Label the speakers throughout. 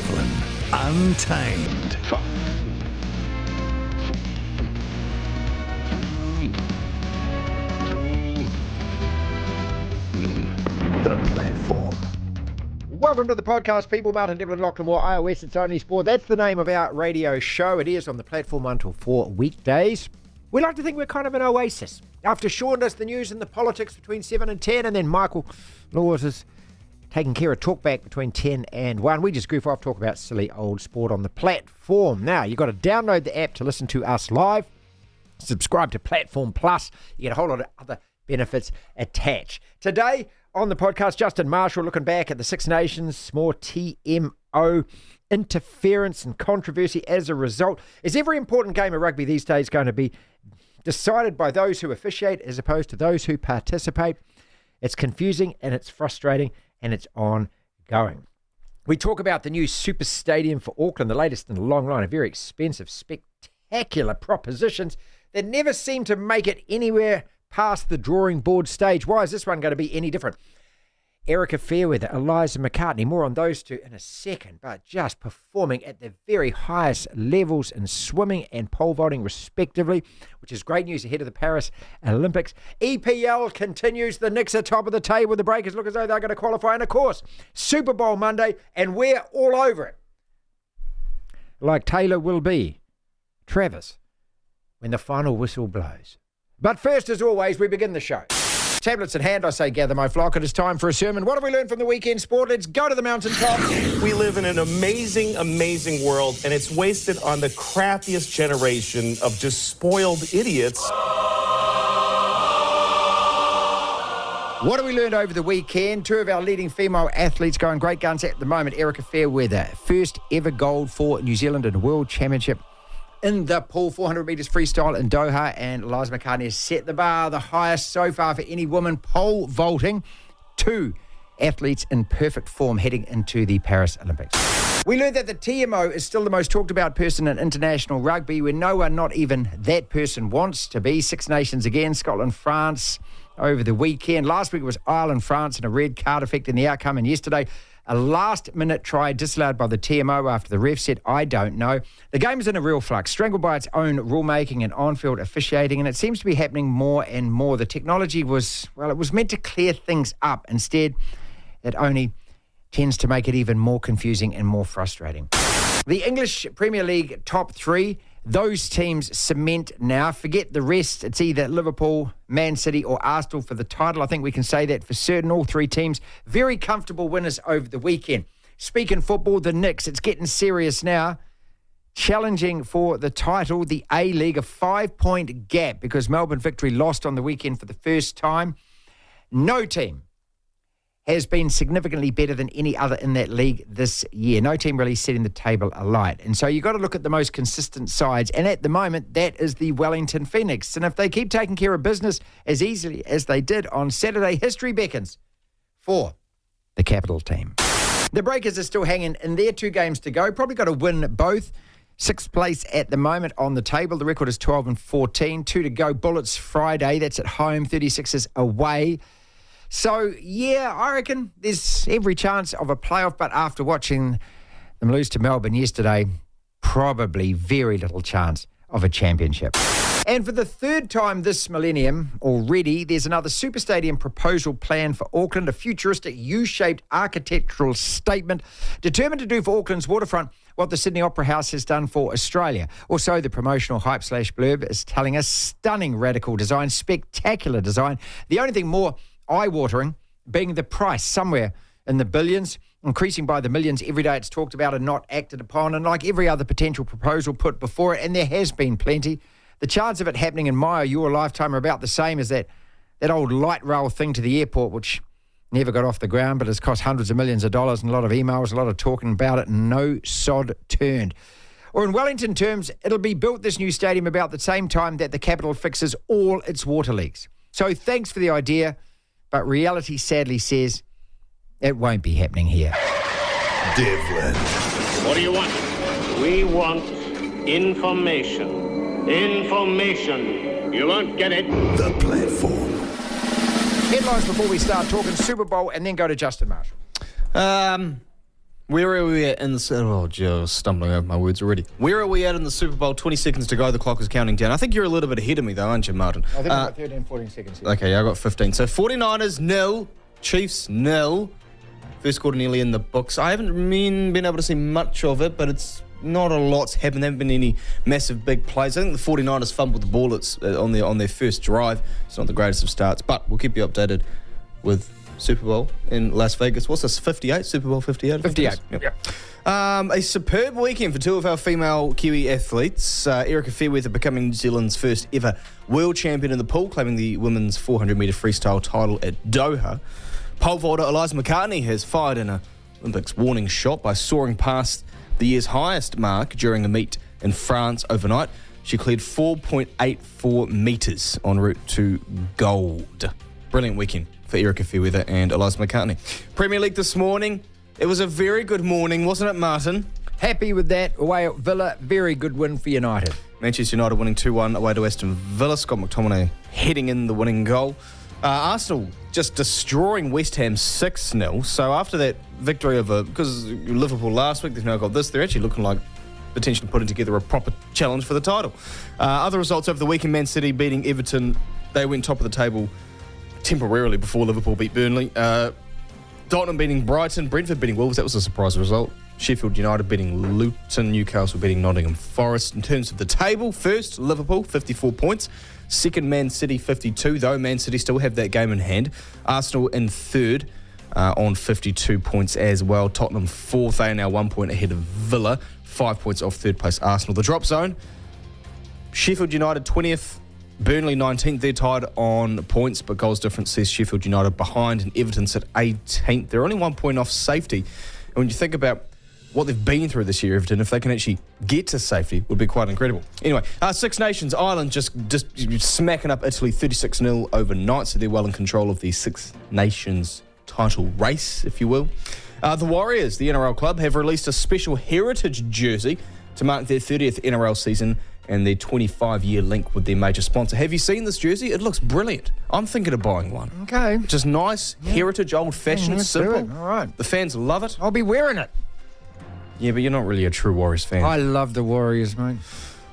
Speaker 1: Devlin, Untamed. The Platform.
Speaker 2: Welcome to the podcast, people. Martin Devlin, Lachlan Waugh, iOS, It's Only Sport. That's the name of our radio show. It is on the Platform 1 till 4 weekdays. We like to think we're kind of an oasis. After Sean does the news and the politics between 7 and 10, and then Michael Laws is taking care of talkback between 10 and 1. We just goof off, talk about silly old sport on the Platform. Now, you've got to download the app to listen to us live. Subscribe to Platform Plus. You get a whole lot of other benefits attached. Today on the podcast, Justin Marshall looking back at the Six Nations, more TMO interference and controversy as a result. Is every important game of rugby these days going to be decided by those who officiate as opposed to those who participate? It's confusing and it's frustrating and it's ongoing. We talk about the new super stadium for Auckland, the latest in a long line of very expensive, spectacular propositions that never seem to make it anywhere past the drawing board stage. Why is this one going to be any different? Erica Fairweather, Eliza McCartney, more on those two in a second, but just performing at the very highest levels in swimming and pole vaulting respectively, which is great news ahead of the Paris Olympics. EPL continues. The Knicks are top of the table. The Breakers look as though they're going to qualify. And of course, Super Bowl Monday, and we're all over it. Like Taylor will be, Travis, when the final whistle blows. But first, as always, we begin the show. Tablets in hand, I say, gather my flock. It is time for a sermon. What have we learned from the weekend sport? Let's go to the mountaintop.
Speaker 3: We live in an amazing, amazing world, and it's wasted on the crappiest generation of just spoiled idiots.
Speaker 2: What have we learned over the weekend? Two of our leading female athletes going great guns at the moment. Erica Fairweather, first ever gold for New Zealand in a world championship in the pool, 400 metres freestyle in Doha, and Eliza McCartney has set the bar the highest so far for any woman pole vaulting. Two athletes in perfect form heading into the Paris Olympics. We learned that the TMO is still the most talked about person in international rugby, where no one, not even that person, wants to be. Six Nations again, Scotland, France over the weekend. Last week it was Ireland, France, and a red card affecting the outcome, and yesterday a last-minute try disallowed by the TMO after the ref said, I don't know. The game is in a real flux, strangled by its own rulemaking and on-field officiating, and it seems to be happening more and more. The technology was meant to clear things up. Instead, it only tends to make it even more confusing and more frustrating. The English Premier League top three, those teams cement now. Forget the rest. It's either Liverpool, Man City or Arsenal for the title. I think we can say that for certain. All three teams, very comfortable winners over the weekend. Speaking football, the Knicks, it's getting serious now. Challenging for the title, the A-League, a 5-point gap because Melbourne Victory lost on the weekend for the first time. No team has been significantly better than any other in that league this year. No team really setting the table alight. And so you've got to look at the most consistent sides. And at the moment, that is the Wellington Phoenix. And if they keep taking care of business as easily as they did on Saturday, history beckons for the capital team. The Breakers are still hanging in their 2 games to go. Probably got to win both. 6th place at the moment on the table. The record is 12-14. 2 to go. Bullets Friday. That's at home. 36ers away. So, yeah, I reckon there's every chance of a playoff, but after watching them lose to Melbourne yesterday, probably very little chance of a championship. And for the 3rd time this millennium already, there's another super stadium proposal plan for Auckland, a futuristic U-shaped architectural statement determined to do for Auckland's waterfront what the Sydney Opera House has done for Australia. Also, the promotional hype/blurb is telling us stunning radical design, spectacular design. The only thing more eye-watering being the price, somewhere in the billions, increasing by the millions every day it's talked about and not acted upon. And like every other potential proposal put before it, and there has been plenty, the chance of it happening in my or your lifetime are about the same as that old light rail thing to the airport, which never got off the ground, but has cost hundreds of millions of dollars and a lot of emails, a lot of talking about it, and no sod turned. Or in Wellington terms, it'll be built, this new stadium, about the same time that the capital fixes all its water leaks. So thanks for the idea, but reality sadly says it won't be happening here.
Speaker 1: Devlin.
Speaker 4: What do you want? We want information. Information. You won't get it.
Speaker 1: The Platform.
Speaker 2: Headlines before we start talking Super Bowl and then go to Justin Marshall.
Speaker 5: Where are we at in the... Oh, Joe, stumbling over my words already. Where are we at in the Super Bowl? 20 seconds to go. The clock is counting down. I think you're a little bit ahead of me, though, aren't you, Martin?
Speaker 2: I think I've got 13, 14 seconds here.
Speaker 5: Okay, I got 15. So 49ers, 0. Chiefs, 0. First quarter nearly in the books. I haven't been able to see much of it, but it's not a lot's happened. There haven't been any massive big plays. I think the 49ers fumbled the ball on their first drive. It's not the greatest of starts, but we'll keep you updated with Super Bowl in Las Vegas. What's this, 58? Super Bowl 58?
Speaker 2: 58.
Speaker 5: Yep. A superb weekend for two of our female Kiwi athletes. Erica Fairweather becoming New Zealand's first ever world champion in the pool, claiming the women's 400-metre freestyle title at Doha. Pole vaulter Eliza McCartney has fired an Olympics warning shot by soaring past the year's highest mark during a meet in France overnight. She cleared 4.84 metres en route to gold. Brilliant weekend for Erica Fairweather and Eliza McCartney. Premier League this morning. It was a very good morning, wasn't it, Martin?
Speaker 2: Happy with that. Away at Villa, very good win for United.
Speaker 5: Manchester United winning 2-1 away to Aston Villa. Scott McTominay heading in the winning goal. Arsenal just destroying West Ham 6-0. So after that victory because Liverpool last week, they've now got this. They're actually looking like potentially putting together a proper challenge for the title. Other results over the weekend: Man City beating Everton. They went top of the table temporarily before Liverpool beat Burnley. Tottenham beating Brighton. Brentford beating Wolves. That was a surprise result. Sheffield United beating Luton. Newcastle beating Nottingham Forest. In terms of the table, first Liverpool 54 points. Second, Man City 52, though Man City still have that game in hand. Arsenal in third on 52 points as well. Tottenham fourth. They are now 1 point ahead of Villa. 5 points off third place Arsenal. The drop zone: Sheffield United 20th. Burnley 19th. They're tied on points, but goals difference sees Sheffield United behind, and Everton sit 18th. They're only 1 point off safety. And when you think about what they've been through this year, Everton, if they can actually get to safety, would be quite incredible. Anyway, Six Nations, Ireland just smacking up Italy 36-0 overnight, so they're well in control of the Six Nations title race, if you will. The Warriors, the NRL club, have released a special heritage jersey to mark their 30th NRL season and their 25-year link with their major sponsor. Have you seen this jersey? It looks brilliant. I'm thinking of buying one.
Speaker 2: Okay.
Speaker 5: Just nice, heritage, old-fashioned, simple.
Speaker 2: All right.
Speaker 5: The fans love it.
Speaker 2: I'll be wearing it.
Speaker 5: Yeah, but you're not really a true Warriors fan.
Speaker 2: I love the Warriors, mate.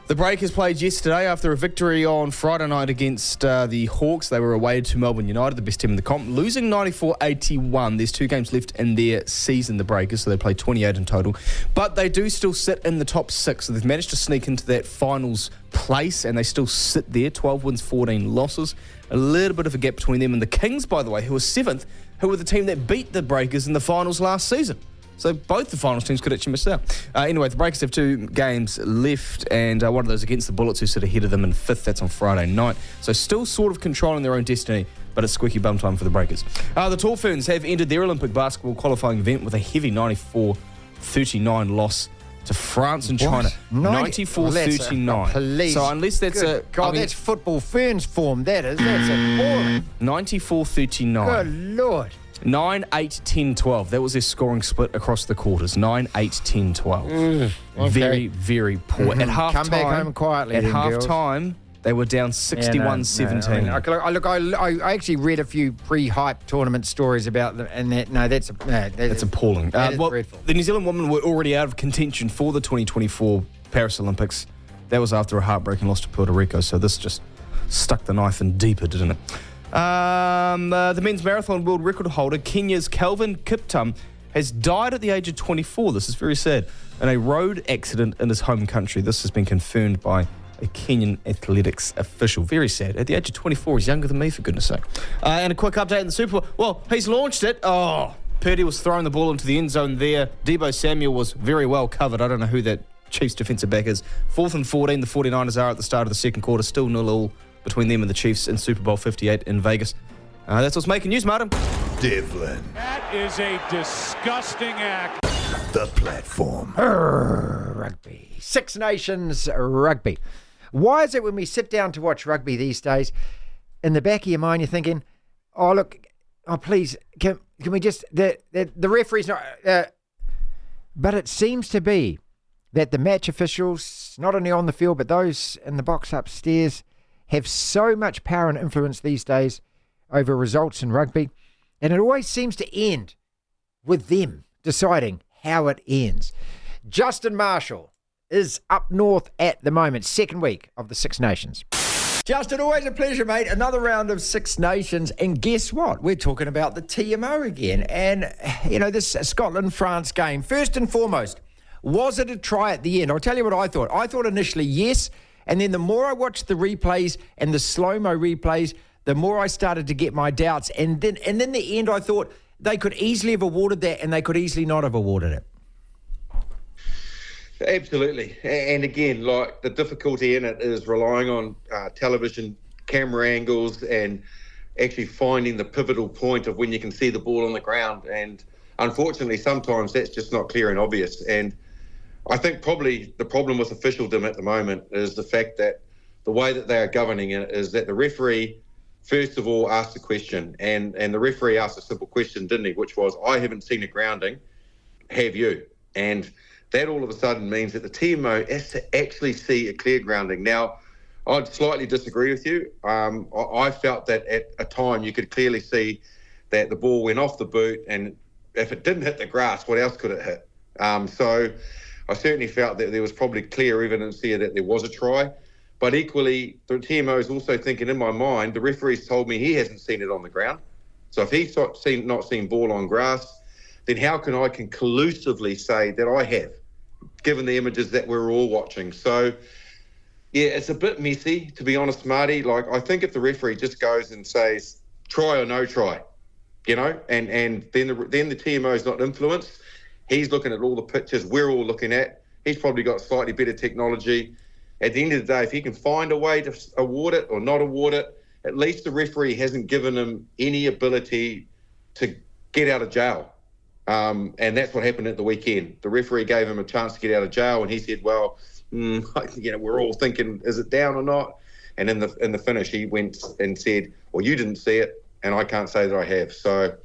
Speaker 5: The Breakers played yesterday after a victory on Friday night against the Hawks. They were away to Melbourne United, the best team in the comp, losing 94-81. There's 2 games left in their season, the Breakers, so they play 28 in total. But they do still sit in the top 6, so they've managed to sneak into that finals place, and they still sit there, 12 wins, 14 losses. A little bit of a gap between them and the Kings, by the way, who are 7th, who were the team that beat the Breakers in the finals last season. So both the finals teams could actually miss out. Anyway, the Breakers have 2 games left, and one of those against the Bullets, who sit ahead of them in 5th. That's on Friday night. So still sort of controlling their own destiny, but it's squeaky bum time for the Breakers. The Tall Ferns have ended their Olympic basketball qualifying event with a heavy 94-39 loss to France and China. 94-39.
Speaker 2: So
Speaker 5: unless that's
Speaker 2: that's football Ferns form, that is. That's appalling.
Speaker 5: 94-39.
Speaker 2: Good Lord.
Speaker 5: 9, 8, 10, 12. That was their scoring split across the quarters. 9, 8, 10, 12.
Speaker 2: Okay.
Speaker 5: Very, very poor. At half
Speaker 2: Come
Speaker 5: time,
Speaker 2: back home quietly.
Speaker 5: At
Speaker 2: then,
Speaker 5: half
Speaker 2: girls.
Speaker 5: time, they were down 61-17.
Speaker 2: I actually read a few pre-hype tournament stories about them, and that's
Speaker 5: appalling.
Speaker 2: That is dreadful.
Speaker 5: The New Zealand women were already out of contention for the 2024 Paris Olympics. That was after a heartbreaking loss to Puerto Rico, so this just stuck the knife in deeper, didn't it? The men's marathon world record holder, Kenya's Calvin Kiptum, has died at the age of 24. This is very sad. In a road accident in his home country. This has been confirmed by a Kenyan athletics official. Very sad. At the age of 24, he's younger than me, for goodness sake. And a quick update in the Super Bowl. Well, he's launched it. Oh, Purdy was throwing the ball into the end zone there. Deebo Samuel was very well covered. I don't know who that Chiefs defensive back is. 4th and 14, the 49ers are at the start of the second quarter. Still 0-0 between them and the Chiefs in Super Bowl 58 in Vegas. That's what's making news, Martin.
Speaker 1: Devlin.
Speaker 6: That is a disgusting act.
Speaker 1: The platform.
Speaker 2: Rugby. Six Nations rugby. Why is it when we sit down to watch rugby these days, in the back of your mind you're thinking, please, can we just, the referee's not, but it seems to be that the match officials, not only on the field, but those in the box upstairs, have so much power and influence these days over results in rugby, and it always seems to end with them deciding how it ends. Justin Marshall is up north at the moment, second week of the Six Nations. Justin, always a pleasure, mate. Another round of Six Nations. And guess what? We're talking about the TMO again. And, this Scotland-France game, first and foremost, was it a try at the end? I'll tell you what I thought. I thought initially yes, and then the more I watched the replays and the slow-mo replays, the more I started to get my doubts. And then the end, I thought they could easily have awarded that and they could easily not have awarded it.
Speaker 7: Absolutely. And again, like, the difficulty in it is relying on television camera angles and actually finding the pivotal point of when you can see the ball on the ground. And unfortunately, sometimes that's just not clear and obvious. And I think probably the problem with officialdom at the moment is the fact that the way that they are governing it is that the referee, first of all, asked a question. And the referee asked a simple question, didn't he? Which was, I haven't seen a grounding. Have you? And that all of a sudden means that the TMO has to actually see a clear grounding. Now, I'd slightly disagree with you. I felt that at a time you could clearly see that the ball went off the boot, and if it didn't hit the grass, what else could it hit? So I certainly felt that there was probably clear evidence here that there was a try. But equally, the TMO is also thinking, in my mind, the referee's told me he hasn't seen it on the ground. So if he's not seen ball on grass, then how can I conclusively say that I have, given the images that we're all watching? So, yeah, it's a bit messy, to be honest, Marty. Like, I think if the referee just goes and says, try or no try, and then the TMO is not influenced. He's looking at all the pictures we're all looking at. He's probably got slightly better technology. At the end of the day, if he can find a way to award it or not award it, at least the referee hasn't given him any ability to get out of jail. And that's what happened at the weekend. The referee gave him a chance to get out of jail, and he said, well, we're all thinking, is it down or not? And in the finish, he went and said, well, you didn't see it, and I can't say that I have. So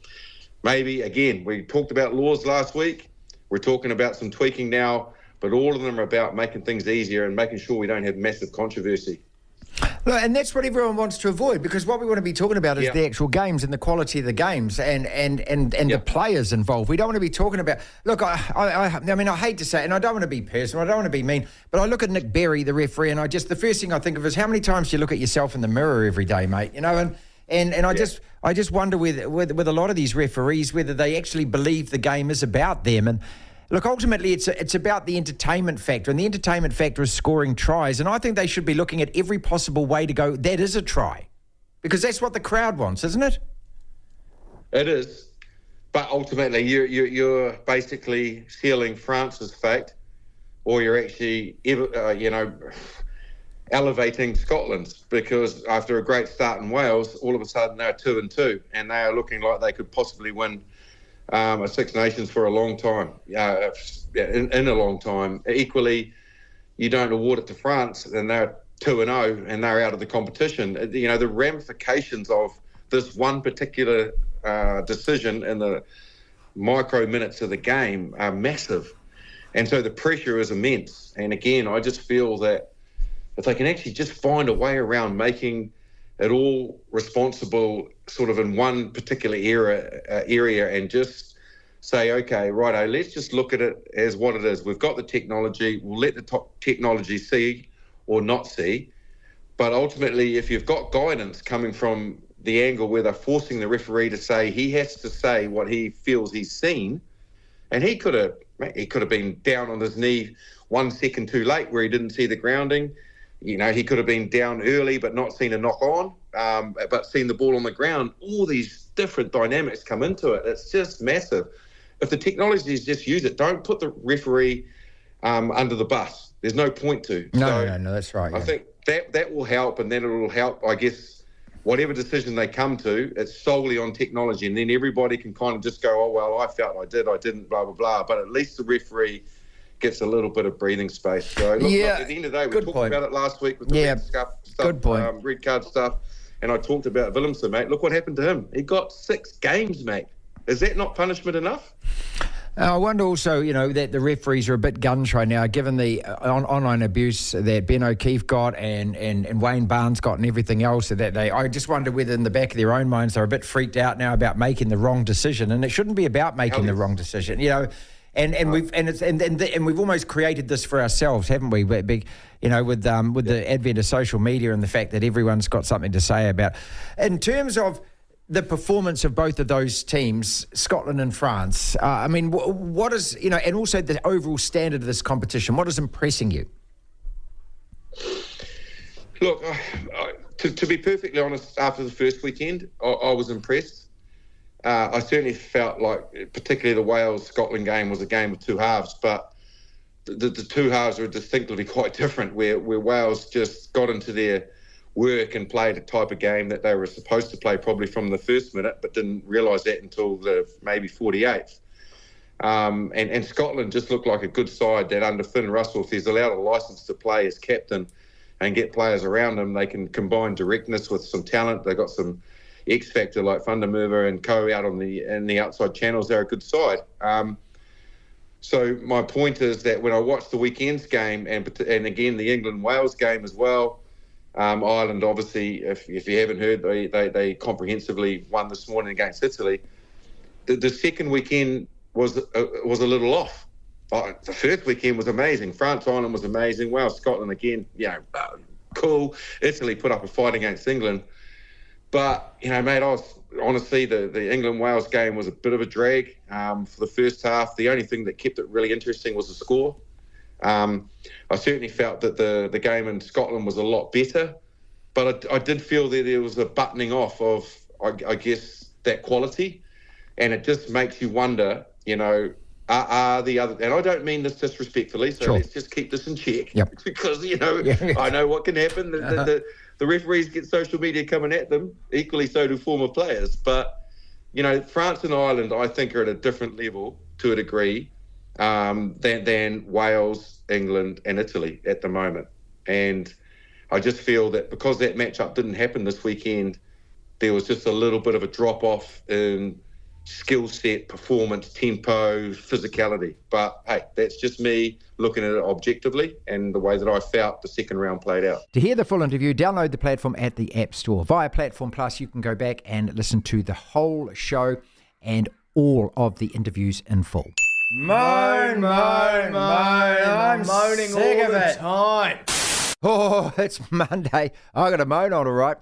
Speaker 7: maybe, again, we talked about laws last week. We're talking about some tweaking now, but all of them are about making things easier and making sure we don't have massive controversy.
Speaker 2: Look, and that's what everyone wants to avoid, because what we want to be talking about is the actual games and the quality of the games and the players involved. We don't want to be talking about... Look, I mean, I hate to say it, and I don't want to be personal, I don't want to be mean, but I look at Nick Berry, the referee, and the first thing I think of is how many times do you look at yourself in the mirror every day, mate, and I just wonder with a lot of these referees whether they actually believe the game is about them. And look, ultimately it's about the entertainment factor, and the entertainment factor is scoring tries. And I think they should be looking at every possible way to go, that is a try, because that's what the crowd wants, isn't it?
Speaker 7: It is, but ultimately you're basically sealing France's fate, or you're actually elevating Scotland's, because after a great start in Wales, all of a sudden they're 2-2, and they are looking like they could possibly win a Six Nations for a long time, in a long time. Equally, you don't award it to France, and they're 2-0, and they're out of the competition. The ramifications of this one particular decision in the micro minutes of the game are massive, and so the pressure is immense. And again, I just feel that if they can actually just find a way around making it all responsible sort of in one particular area and just say, okay, righto, let's just look at it as what it is. We've got the technology. We'll let the technology see or not see. But ultimately, if you've got guidance coming from the angle where they're forcing the referee to say he has to say what he feels he's seen, and he could have been down on his knee 1 second too late where he didn't see the grounding. He could have been down early but not seen a knock on, but seen the ball on the ground. All these different dynamics come into it. It's just massive. If the technology is just use it, don't put the referee under the bus. There's no point to.
Speaker 2: No, that's right.
Speaker 7: I think that will help, and then it will help, I guess, whatever decision they come to, it's solely on technology, and then everybody can kind of just go, oh, well, I felt I didn't, blah, blah, blah. But at least the referee gets a little bit of breathing space. So, look, at the end of the day, we talked about it last week with the red card stuff, and I talked about Willemse, mate. Look what happened to him. He got 6 games, mate. Is that not punishment enough?
Speaker 2: I wonder also, that the referees are a bit gun-shy now, given the online abuse that Ben O'Keefe got and Wayne Barnes got and everything else. I just wonder whether in the back of their own minds they're a bit freaked out now about making the wrong decision. And it shouldn't be about making the wrong decision, And we've almost created this for ourselves, haven't we? With the advent of social media and the fact that everyone's got something to say about. In terms of the performance of both of those teams, Scotland and France, what is, and also the overall standard of this competition, what is impressing you?
Speaker 7: Look, to be perfectly honest, after the first weekend, I was impressed. I certainly felt like, particularly the Wales-Scotland game was a game of two halves, but the two halves were distinctly quite different, where Wales just got into their work and played a type of game that they were supposed to play probably from the first minute, but didn't realise that until the maybe 48th. And Scotland just looked like a good side that under Finn Russell, if he's allowed a licence to play as captain and get players around him, they can combine directness with some talent. They've got some X factor like Van der Merwe and co out in the outside channels. They're a good side. So my point is that when I watched the weekend's game and again the England-Wales game as well, Ireland obviously, if you haven't heard, they comprehensively won this morning against Italy. The second weekend was a little off. The first weekend was amazing. France-Ireland was amazing. Wales-Scotland again, cool. Italy put up a fight against England. But, mate, honestly, the England-Wales game was a bit of a drag for the first half. The only thing that kept it really interesting was the score. I certainly felt that the game in Scotland was a lot better, but I did feel that there was a buttoning off of, I guess, that quality. And it just makes you wonder, are the other... And I don't mean this disrespectfully, so Let's just keep this in check.
Speaker 2: Yep.
Speaker 7: Because, I know what can happen. The referees get social media coming at them. Equally so do former players. But, France and Ireland, I think, are at a different level to a degree than Wales, England and Italy at the moment. And I just feel that because that matchup didn't happen this weekend, there was just a little bit of a drop-off in skill set, performance, tempo, physicality. But, hey, that's just me looking at it objectively and the way that I felt the second round played out.
Speaker 2: To hear the full interview, download the platform at the App Store. Via Platform Plus, you can go back and listen to the whole show and all of the interviews in full. Moan. I'm moaning sick all the time. Oh, it's Monday. I got a moan on, all right.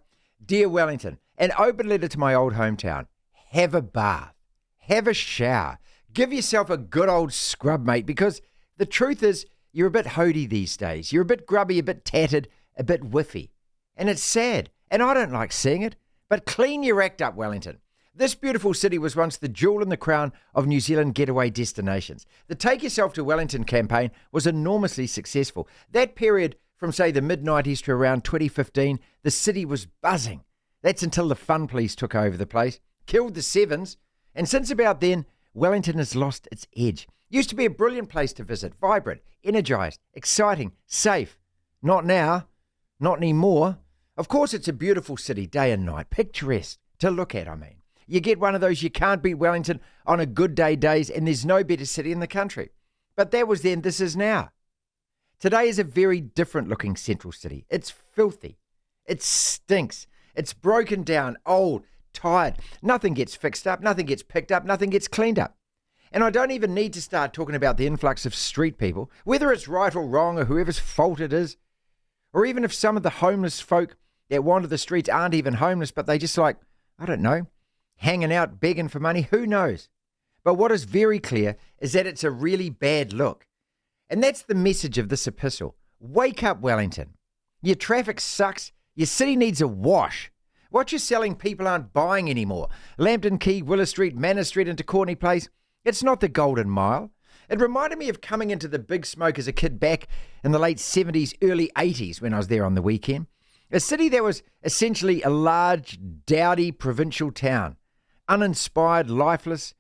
Speaker 2: Dear Wellington, an open letter to my old hometown. Have a bath. Have a shower. Give yourself a good old scrub, mate, because the truth is you're a bit hoody these days. You're a bit grubby, a bit tattered, a bit whiffy. And it's sad. And I don't like seeing it. But clean your act up, Wellington. This beautiful city was once the jewel in the crown of New Zealand getaway destinations. The Take Yourself to Wellington campaign was enormously successful. That period from, say, the mid-90s to around 2015, the city was buzzing. That's until the Fun Police took over the place, killed the Sevens, and since about then, Wellington has lost its edge. Used to be a brilliant place to visit, vibrant, energised, exciting, safe. Not now, not anymore. Of course, it's a beautiful city, day and night, picturesque to look at, I mean. You get one of those you can't beat Wellington on a good day days, and there's no better city in the country. But that was then, this is now. Today is a very different looking central city. It's filthy. It stinks. It's broken down, old, tired. Nothing gets fixed up, nothing gets picked up, nothing gets cleaned up. And I don't even need to start talking about the influx of street people, whether it's right or wrong or whoever's fault it is, or even if some of the homeless folk that wander the streets aren't even homeless, but they just like, I don't know, hanging out begging for money, who knows? But what is very clear is that it's a really bad look. And that's the message of this epistle. Wake up, Wellington. Your traffic sucks. Your city needs a wash. What you're selling people aren't buying anymore. Lambton Quay, Willow Street, Manor Street into Courtney Place. It's not the Golden Mile. It reminded me of coming into the Big Smoke as a kid back in the late 70s, early 80s when I was there on the weekend. A city that was essentially a large, dowdy provincial town. Uninspired, lifeless,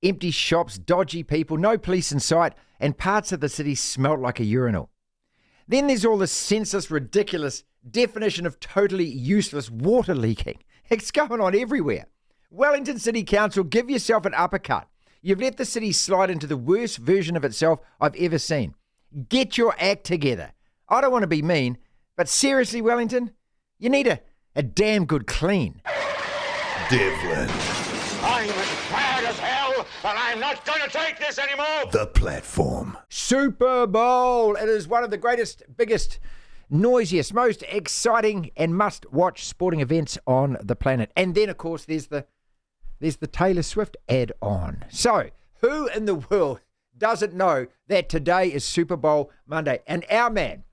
Speaker 2: empty shops, dodgy people, no police in sight, and parts of the city smelt like a urinal. Then there's all this senseless, ridiculous definition of totally useless water leaking. It's going on everywhere. Wellington City Council, give yourself an uppercut. You've let the city slide into the worst version of itself I've ever seen. Get your act together. I don't want to be mean, but seriously, Wellington, you need a damn good clean.
Speaker 1: Devlin.
Speaker 4: I'm as bad as hell, and I'm not going to take this anymore.
Speaker 1: The platform.
Speaker 2: Super Bowl. It is one of the greatest, biggest, noisiest, most exciting and must-watch sporting events on the planet. And then, of course, there's the Taylor Swift add-on. So, who in the world doesn't know that today is Super Bowl Monday? And our man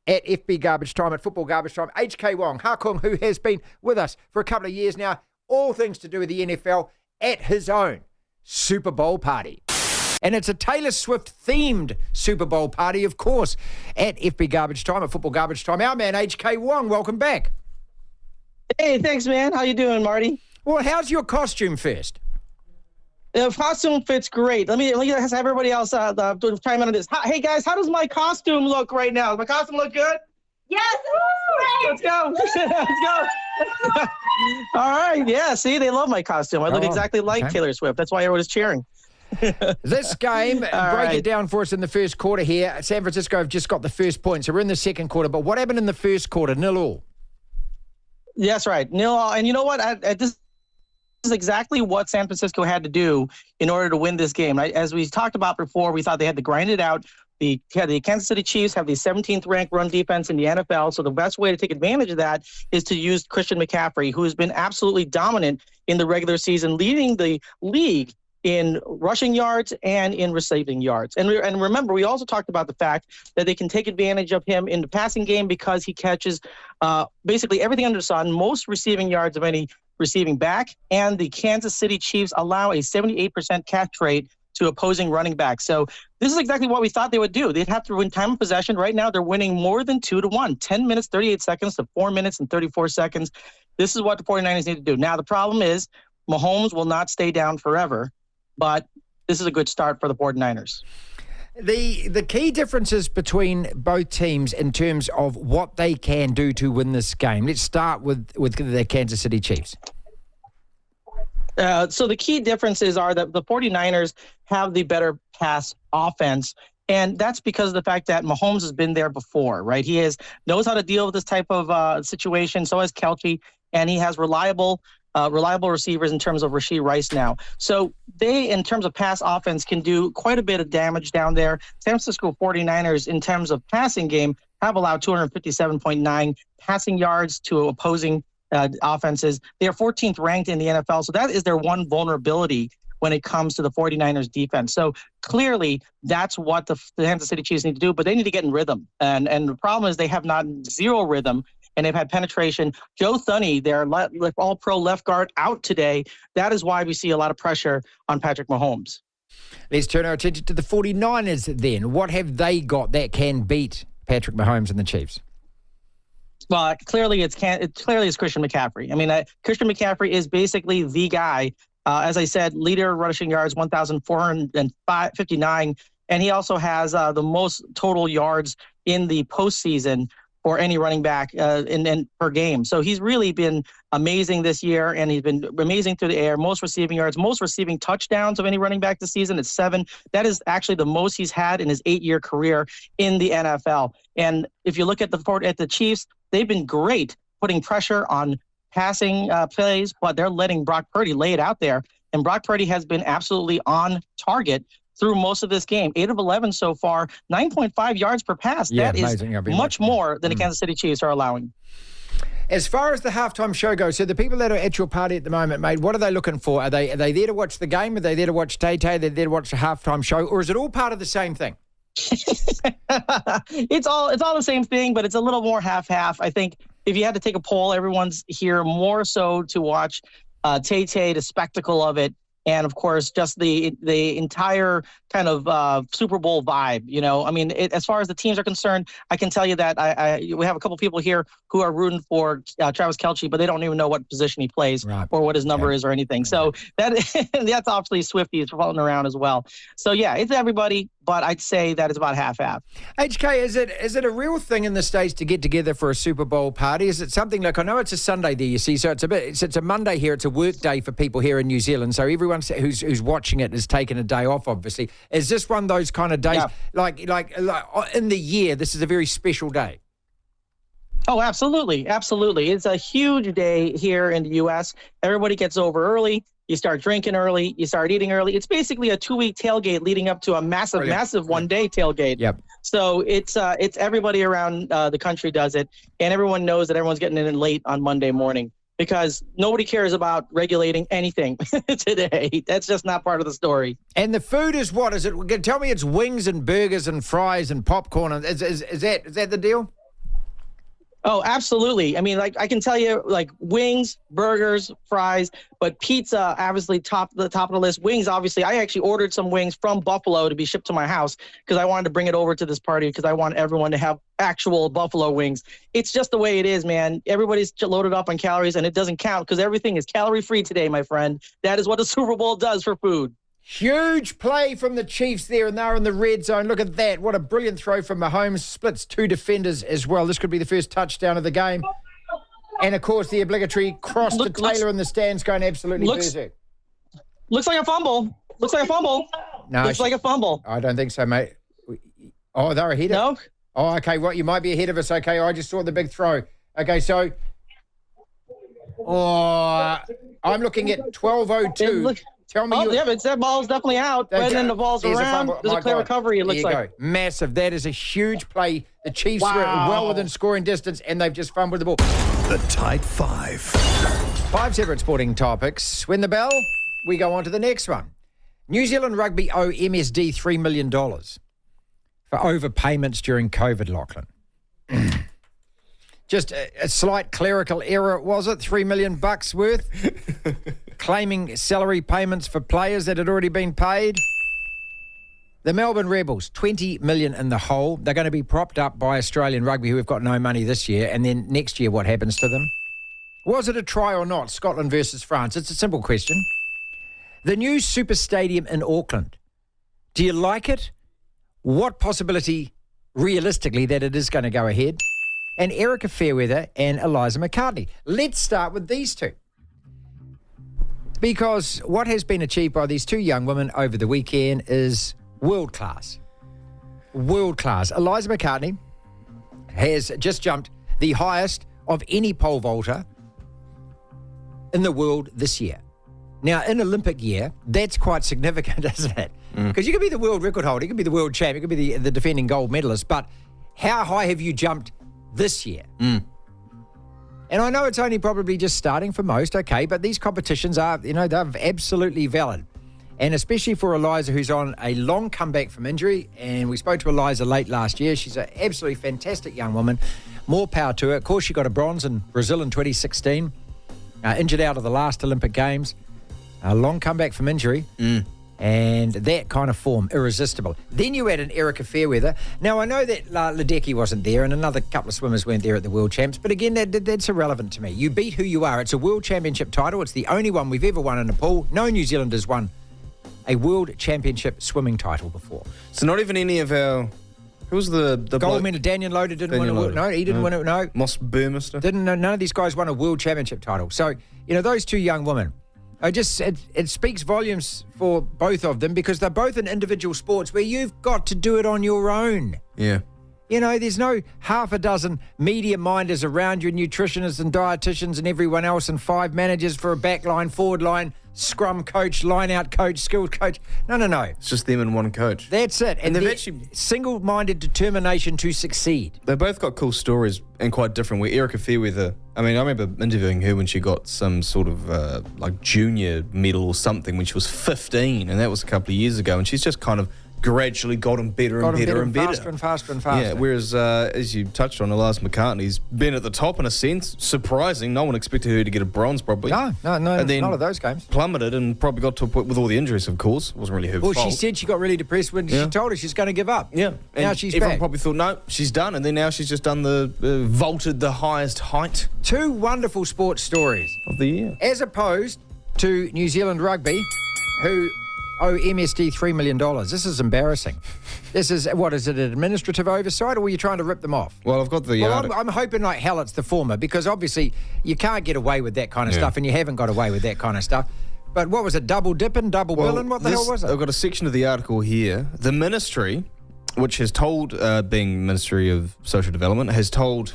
Speaker 2: at FB Garbage Time, at Football Garbage Time, HK Wong, Hakung, who has been with us for a couple of years now, all things to do with the NFL, at his own Super Bowl party. And it's a Taylor Swift-themed Super Bowl party, of course, at FB Garbage Time, at Football Garbage Time. Our man, HK Wong, welcome back.
Speaker 8: Hey, thanks, man. How you doing, Marty?
Speaker 2: Well, how's your costume first?
Speaker 8: The costume fits great. Let me have everybody else chime in on this. Hey, guys, how does my costume look right now? Does my costume look good?
Speaker 9: Yes,
Speaker 8: Let's go. Let's go. All right. Yeah, see, they love my costume. I look exactly like Taylor Swift. That's why everyone's cheering.
Speaker 2: This game, break it down for us in the first quarter here. San Francisco have just got the first point, so we're in the second quarter. But what happened in the first quarter? 0-0.
Speaker 8: That's right. 0-0. And you know what? This is exactly what San Francisco had to do in order to win this game. As we talked about before, we thought they had to grind it out. The Kansas City Chiefs have the 17th ranked run defense in the NFL, so the best way to take advantage of that is to use Christian McCaffrey, who has been absolutely dominant in the regular season, leading the league in rushing yards and in receiving yards. And remember, we also talked about the fact that they can take advantage of him in the passing game because he catches basically everything under the sun, most receiving yards of any receiving back, and the Kansas City Chiefs allow a 78% catch rate to opposing running backs. So this is exactly what we thought they would do. They'd have to win time of possession. Right now, they're winning more than 2-1, 10 minutes, 38 seconds to 4 minutes and 34 seconds. This is what the 49ers need to do. Now, the problem is Mahomes will not stay down forever, but this is a good start for the 49ers.
Speaker 2: The key differences between both teams in terms of what they can do to win this game. Let's start with the Kansas City Chiefs.
Speaker 8: So the key differences are that the 49ers have the better pass offense, and that's because of the fact that Mahomes has been there before, right? He knows how to deal with this type of situation. So has Kelce, and he has reliable receivers in terms of Rashee Rice now. So they, in terms of pass offense, can do quite a bit of damage down there. San Francisco 49ers, in terms of passing game, have allowed 257.9 passing yards to opposing offenses. They are 14th ranked in the NFL, so that is their one vulnerability when it comes to the 49ers defense. So clearly that's what the Kansas City Chiefs need to do, but they need to get in rhythm. And the problem is they have not zero rhythm, and they've had penetration. Joe Thuney, their all-pro left guard, out today. That is why we see a lot of pressure on Patrick Mahomes.
Speaker 2: Let's turn our attention to the 49ers then. What have they got that can beat Patrick Mahomes and the Chiefs?
Speaker 8: Well, clearly it's Christian McCaffrey. I mean, Christian McCaffrey is basically the guy. As I said, leader rushing yards, 1,459, and he also has the most total yards in the postseason for any running back in per game. So he's really been amazing this year, and he's been amazing through the air. Most receiving yards, most receiving touchdowns of any running back this season. It's 7. That is actually the most he's had in his 8-year career in the NFL. And if you look at the Chiefs, they've been great putting pressure on passing plays, but they're letting Brock Purdy lay it out there. And Brock Purdy has been absolutely on target through most of this game. 8 of 11 so far, 9.5 yards per pass.
Speaker 2: Yeah,
Speaker 8: that is much more than the Kansas City Chiefs are allowing.
Speaker 2: As far as the halftime show goes, so the people that are at your party at the moment, mate, what are they looking for? Are they there to watch the game? Are they there to watch Tay-Tay? Are they there to watch the halftime show? Or is it all part of the same thing?
Speaker 8: It's all the same thing, but it's a little more half-half. I think if you had to take a poll, everyone's here more so to watch Tay-Tay, the spectacle of it, and of course just the entire kind of Super Bowl vibe. You know, I mean, as far as the teams are concerned, I can tell you that we have a couple people here who are rooting for Travis Kelce, but they don't even know what position he plays or what his number is or anything. So that's obviously Swifties floating around as well. So yeah, it's everybody, but I'd say that it's about half-half.
Speaker 2: HK, is it a real thing in the States to get together for a Super Bowl party? Is it something like, I know it's a Sunday there, you see, so it's a Monday here, it's a work day for people here in New Zealand, so everyone who's watching it has taken a day off, obviously. Is this one of those kind of days, like in the year, this is a very special day?
Speaker 8: Oh, absolutely. Absolutely. It's a huge day here in the U.S. Everybody gets over early. You start drinking early. You start eating early. It's basically a 2-week tailgate leading up to a massive one-day tailgate.
Speaker 2: Yep.
Speaker 8: So it's everybody around the country does it, and everyone knows that everyone's getting in late on Monday morning because nobody cares about regulating anything today. That's just not part of the story.
Speaker 2: And the food is what? Is it? Tell me it's wings and burgers and fries and popcorn. Is that the deal?
Speaker 8: Oh, absolutely. I mean, like I can tell you, like wings, burgers, fries, but pizza, obviously top of the list. Wings, obviously, I actually ordered some wings from Buffalo to be shipped to my house because I wanted to bring it over to this party because I want everyone to have actual Buffalo wings. It's just the way it is, man. Everybody's loaded up on calories, and it doesn't count because everything is calorie-free today, my friend. That is what the Super Bowl does for food.
Speaker 2: Huge play from the Chiefs there, and they're in the red zone. Look at that. What a brilliant throw from Mahomes. Splits 2 defenders as well. This could be the first touchdown of the game. And, of course, the obligatory cross to Taylor in the stands going absolutely berserk.
Speaker 8: Looks like a fumble. Looks like a fumble.
Speaker 2: No,
Speaker 8: looks like a fumble.
Speaker 2: I don't think so, mate. Oh, they're ahead of us.
Speaker 8: No?
Speaker 2: Oh, okay. Well, you might be ahead of us. Okay, I just saw the big throw. Okay, so... Oh, I'm looking at 12:02. Tell me.
Speaker 8: But that ball's definitely out. Right then the ball's around. There's a clear recovery, it looks like.
Speaker 2: Go. Massive. That is a huge play. The Chiefs were well within scoring distance, and they've just fumbled the ball.
Speaker 1: The Tide 5.
Speaker 2: 5 separate sporting topics. When the bell, we go on to the next one. New Zealand Rugby owe MSD $3 million for overpayments during COVID, Lachlan. Just a slight clerical error, was it? $3 million worth? Claiming salary payments for players that had already been paid. The Melbourne Rebels, $20 million in the hole. They're going to be propped up by Australian Rugby, who have got no money this year. And then next year, what happens to them? Was it a try or not? Scotland versus France. It's a simple question. The new Super Stadium in Auckland. Do you like it? What possibility, realistically, that it is going to go ahead? And Erica Fairweather and Eliza McCartney. Let's start with these two. Because what has been achieved by these two young women over the weekend is world class. World class. Eliza McCartney has just jumped the highest of any pole vaulter in the world this year. Now, in Olympic year, that's quite significant, isn't it? Because you could be the world record holder, you could be the world champ, you could be the defending gold medalist, but how high have you jumped this year? And I know it's only probably just starting for most, okay, but these competitions are, they're absolutely valid. And especially for Eliza, who's on a long comeback from injury, and we spoke to Eliza late last year. She's an absolutely fantastic young woman. More power to her. Of course, she got a bronze in Brazil in 2016, injured out of the last Olympic Games. A long comeback from injury. And that kind of form, irresistible. Then you add an Erica Fairweather. Now, I know that Ledecky wasn't there and another couple of swimmers weren't there at the World Champs, but again, that's irrelevant to me. You beat who you are. It's a World Championship title. It's the only one we've ever won in a pool. No New Zealanders won a World Championship swimming title before.
Speaker 5: So not even any of our... Who was the
Speaker 2: gold medal? Daniel Loader didn't win a world. No, he didn't win it. No.
Speaker 5: Moss Burmester?
Speaker 2: None of these guys won a World Championship title. So, those two young women... It speaks volumes for both of them because they're both in individual sports where you've got to do it on your own.
Speaker 5: Yeah.
Speaker 2: There's no half a dozen media minders around you, nutritionists and dietitians and everyone else, and 5 managers for a back line, forward line, scrum coach, line out coach, skilled coach. No.
Speaker 5: It's just them and one coach.
Speaker 2: That's it.
Speaker 5: And they've actually
Speaker 2: single-minded determination to succeed.
Speaker 5: They both got cool stories and quite different. Where Erica Fairweather, I remember interviewing her when she got some sort of junior medal or something when she was 15, and that was a couple of years ago. And she's just kind of gradually gotten better and better.
Speaker 2: Faster and faster.
Speaker 5: Yeah, whereas, as you touched on, Eliza McCartney's been at the top in a sense. Surprising. No one expected her to get a bronze, probably.
Speaker 2: No,
Speaker 5: and then
Speaker 2: none of those games.
Speaker 5: Plummeted and probably got to a point with all the injuries, of course. It wasn't really her fault.
Speaker 2: Well, she said she got really depressed when she told her she's going to give up.
Speaker 5: Yeah. And
Speaker 2: now she's
Speaker 5: everyone
Speaker 2: back.
Speaker 5: probably thought, no, she's done. And then now she's just done vaulted the highest height.
Speaker 2: 2 wonderful sports stories.
Speaker 5: Of the year.
Speaker 2: As opposed to New Zealand Rugby, who owe MSD $3 million. This is embarrassing. This is, what is it, an administrative oversight, or were you trying to rip them off?
Speaker 5: Well, I've got the...
Speaker 2: I'm hoping like hell it's the former, because obviously you can't get away with that kind of stuff, and you haven't got away with that kind of stuff. But what was it, double dipping, double billing? What the hell was it?
Speaker 5: I've got a section of the article here. The ministry, which has told, being Ministry of Social Development, has told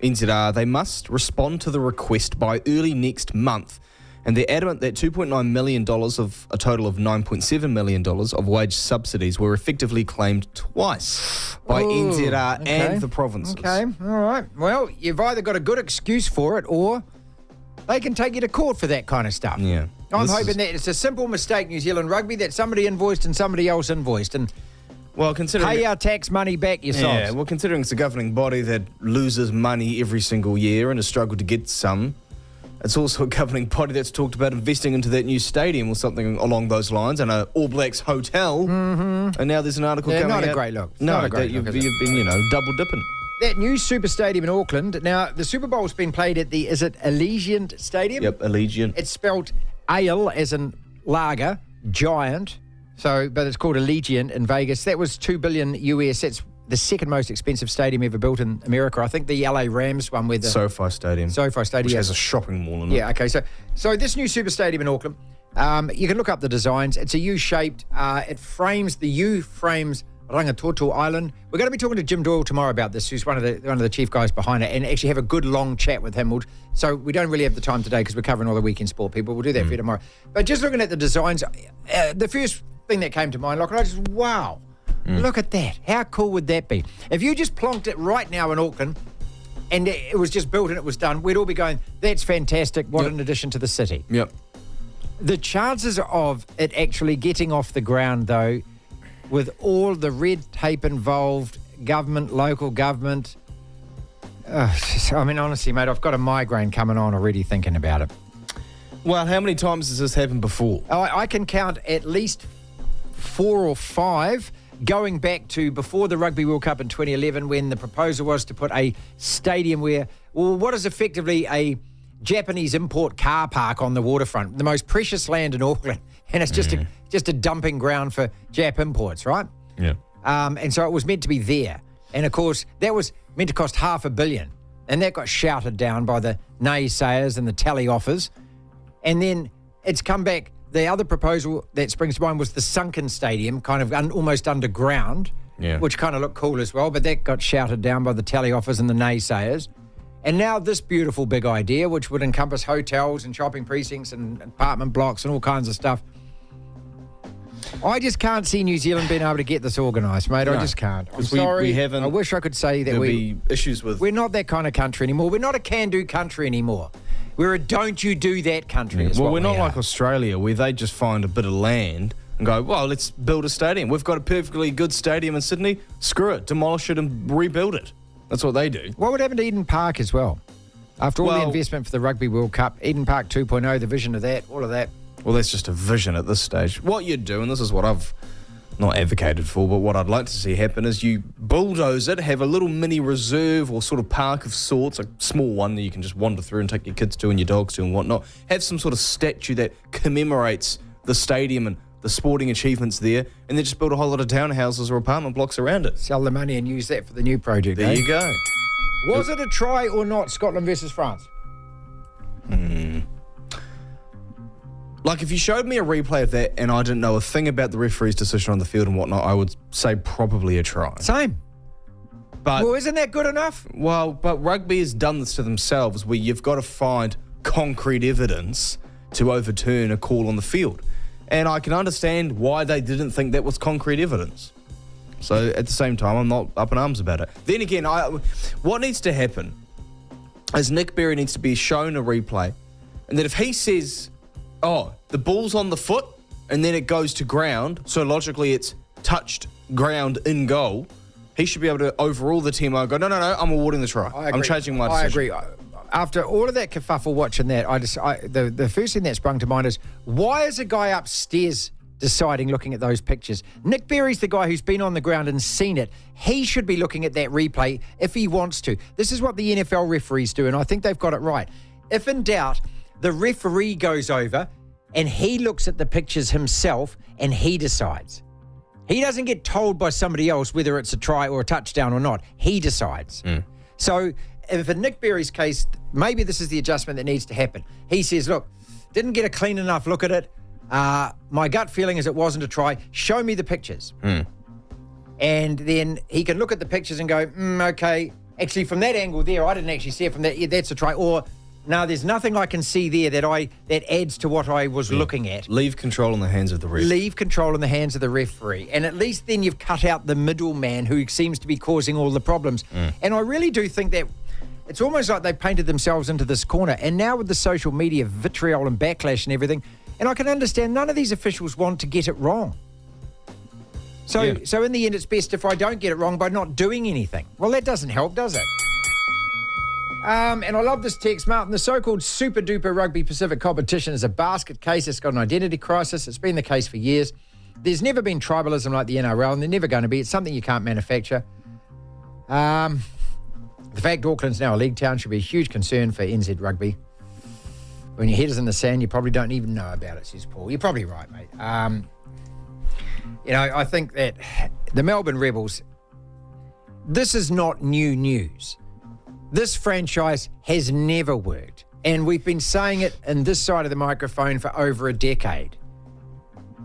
Speaker 5: NZR they must respond to the request by early next month And they're adamant that $2.9 million of a total of $9.7 million of wage subsidies were effectively claimed twice by NZR and the provinces.
Speaker 2: Okay, all right. Well, you've either got a good excuse for it or they can take you to court for that kind of stuff.
Speaker 5: Yeah.
Speaker 2: I'm hoping that it's a simple mistake, New Zealand Rugby, that somebody invoiced and somebody else invoiced. And
Speaker 5: well, considering
Speaker 2: pay our tax money back yourselves.
Speaker 5: Yeah, well, considering it's a governing body that loses money every single year and has struggled to get some, it's also a governing body that's talked about investing into that new stadium or something along those lines and a All Blacks hotel. Mm-hmm. And now there's an article coming out.
Speaker 2: Not a great look.
Speaker 5: No, you've been, double dipping.
Speaker 2: That new super stadium in Auckland. Now, the Super Bowl's been played at the, is it Allegiant Stadium?
Speaker 5: Yep, Allegiant.
Speaker 2: It's spelled ale as in lager, giant. So, but it's called Allegiant in Vegas. That was $2 billion US. That's the second most expensive stadium ever built in America. I think the LA Rams one with the
Speaker 5: SoFi Stadium.
Speaker 2: Which
Speaker 5: has a shopping mall in it.
Speaker 2: Yeah, okay. So this new super stadium in Auckland, you can look up the designs. It's a U-shaped. The U frames Rangitoto Island. We're going to be talking to Jim Doyle tomorrow about this, who's one of the chief guys behind it, and actually have a good long chat with him. So we don't really have the time today because we're covering all the weekend sport people. We'll do that for you tomorrow. But just looking at the designs, the first thing that came to mind, like, I just, wow, look at that. How cool would that be? If you just plonked it right now in Auckland and it was just built and it was done, we'd all be going, that's fantastic. What an addition to the city.
Speaker 5: Yep.
Speaker 2: The chances of it actually getting off the ground, though, with all the red tape involved, government, local government, I mean, honestly, mate, I've got a migraine coming on already thinking about it.
Speaker 5: Well, how many times has this happened before?
Speaker 2: I can count at least 4 or 5, going back to before the Rugby World Cup in 2011, when the proposal was to put a stadium where, well, what is effectively a Japanese import car park on the waterfront, the most precious land in Auckland, and it's just a dumping ground for Jap imports, right?
Speaker 5: Yeah.
Speaker 2: And so it was meant to be there, and of course that was meant to cost $500 million, and that got shouted down by the naysayers and the tally offers, and then it's come back. The other proposal that springs to mind was the sunken stadium, kind of almost underground, which kind of looked cool as well, but that got shouted down by the tally offers and the naysayers. And now this beautiful big idea, which would encompass hotels and shopping precincts and apartment blocks and all kinds of stuff. I just can't see New Zealand being able to get this organised, mate. No, I just can't. I'm sorry.
Speaker 5: We haven't.
Speaker 2: I wish I could say that
Speaker 5: be issues with.
Speaker 2: We're not that kind of country anymore. We're not a can-do country anymore. We're a don't-you-do-that country.
Speaker 5: Well, we're not like Australia, where they just find a bit of land and go, well, let's build a stadium. We've got a perfectly good stadium in Sydney. Screw it. Demolish it and rebuild it. That's what they do.
Speaker 2: What would happen to Eden Park as well? After all the investment for the Rugby World Cup, Eden Park 2.0, the vision of that, all of that.
Speaker 5: Well, that's just a vision at this stage. What you do, and this is what I've not advocated for, but what I'd like to see happen is you bulldoze it, have a little mini reserve or sort of park of sorts, a small one that you can just wander through and take your kids to and your dogs to and whatnot. Have some sort of statue that commemorates the stadium and the sporting achievements there, and then just build a whole lot of townhouses or apartment blocks around it.
Speaker 2: Sell the money and use that for the new project.
Speaker 5: There you go.
Speaker 2: Was it a try or not, Scotland versus France?
Speaker 5: Like, if you showed me a replay of that and I didn't know a thing about the referee's decision on the field and whatnot, I would say probably a try.
Speaker 2: Same.
Speaker 5: But
Speaker 2: well, isn't that good enough?
Speaker 5: Well, but rugby has done this to themselves, where you've got to find concrete evidence to overturn a call on the field. And I can understand why they didn't think that was concrete evidence. So at the same time, I'm not up in arms about it. Then again, what needs to happen is Nick Berry needs to be shown a replay, and that if he says, oh, the ball's on the foot and then it goes to ground, so logically it's touched ground in goal, he should be able to overrule the team and go, no, I'm awarding the try. I'm changing my decision.
Speaker 2: I agree. After all of that kerfuffle watching that, the first thing that sprung to mind is, why is a guy upstairs deciding, looking at those pictures? Nick Berry's the guy who's been on the ground and seen it. He should be looking at that replay if he wants to. This is what the NFL referees do, and I think they've got it right. If in doubt, the referee goes over and he looks at the pictures himself and he decides. He doesn't get told by somebody else whether it's a try or a touchdown or not. He decides. So if in Nick Berry's case, maybe this is the adjustment that needs to happen. He says, look, didn't get a clean enough look at it. My gut feeling is it wasn't a try. Show me the pictures. And then he can look at the pictures and go, okay, actually from that angle there, I didn't actually see it from that. Yeah, that's a try. Or No, there's nothing I can see there that adds to what I was looking at.
Speaker 5: Leave control in the hands of the ref.
Speaker 2: Leave control in the hands of the referee. And at least then you've cut out the middleman who seems to be causing all the problems. And I really do think that it's almost like they've painted themselves into this corner. And now with the social media vitriol and backlash and everything, and I can understand none of these officials want to get it wrong. So in the end, it's best if I don't get it wrong by not doing anything. Well, that doesn't help, does it? And I love this text, Martin. The so-called super-duper Rugby Pacific competition is a basket case. It's got an identity crisis. It's been the case for years. There's never been tribalism like the NRL, and there's never going to be. It's something you can't manufacture. The fact Auckland's now a league town should be a huge concern for NZ Rugby. When your head is in the sand, you probably don't even know about it, says Paul. You're probably right, mate. I think that the Melbourne Rebels, this is not new news. This franchise has never worked. And we've been saying it in this side of the microphone for over a decade.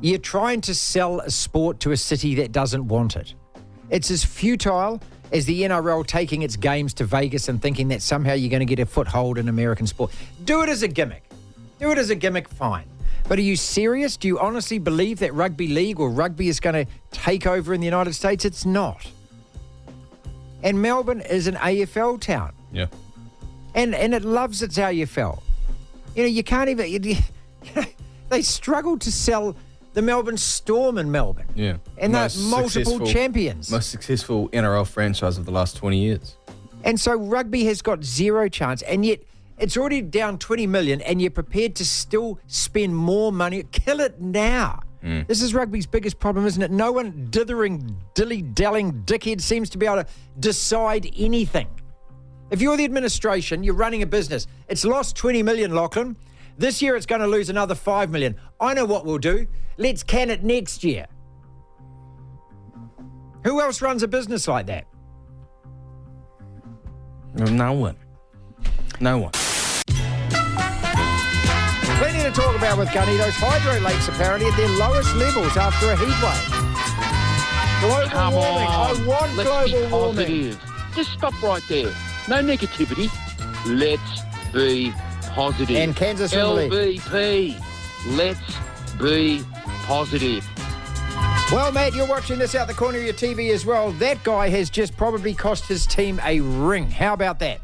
Speaker 2: You're trying to sell a sport to a city that doesn't want it. It's as futile as the NRL taking its games to Vegas and thinking that somehow you're going to get a foothold in American sport. Do it as a gimmick. Do it as a gimmick, fine. But are you serious? Do you honestly believe that rugby league or rugby is going to take over in the United States? It's not. And Melbourne is an AFL town.
Speaker 5: Yeah.
Speaker 2: And it loves its AFL. You can't even... they struggle to sell the Melbourne Storm in Melbourne.
Speaker 5: Yeah.
Speaker 2: And they're multiple champions.
Speaker 5: Most successful NRL franchise of the last 20 years.
Speaker 2: And so rugby has got zero chance, and yet it's already down 20 million, and you're prepared to still spend more money. Kill it now. This is rugby's biggest problem, isn't it? No one dithering, dilly-dallying dickhead seems to be able to decide anything. If you're the administration, you're running a business. It's lost 20 million, Lachlan. This year it's going to lose another 5 million. I know what we'll do. Let's can it next year. Who else runs a business like that?
Speaker 5: No one. No one.
Speaker 2: Plenty to talk about with Gunny. Those hydro lakes apparently at their lowest levels after a heatwave. Global warming. I want global warming.
Speaker 9: Just stop right there. No negativity. Let's be positive.
Speaker 2: And Kansas in the lead.
Speaker 9: LVP. Let's be positive.
Speaker 2: Well, Matt, you're watching this out the corner of your TV as well. That guy has just probably cost his team a ring. How about that?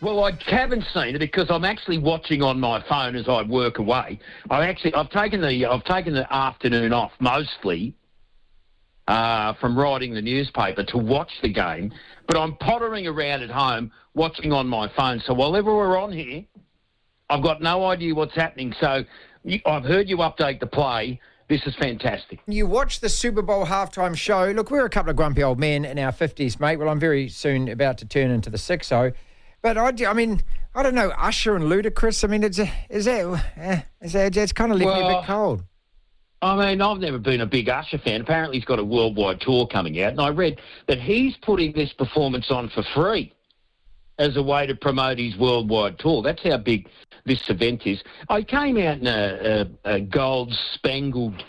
Speaker 9: Well, I haven't seen it because I'm actually watching on my phone as I work away. I've taken the afternoon off mostly from writing the newspaper to watch the game, but I'm pottering around at home watching on my phone. So while we're on here, I've got no idea what's happening. So I've heard you update the play. This is fantastic.
Speaker 2: You watch the Super Bowl halftime show. Look, we're a couple of grumpy old men in our 50s, mate. Well, I'm very soon about to turn into the 60. But I don't know, Usher and Ludacris. I mean, it's kind of left me a bit cold.
Speaker 9: I mean, I've never been a big Usher fan. Apparently he's got a worldwide tour coming out. And I read that he's putting this performance on for free as a way to promote his worldwide tour. That's how big this event is. I came out in a gold-spangled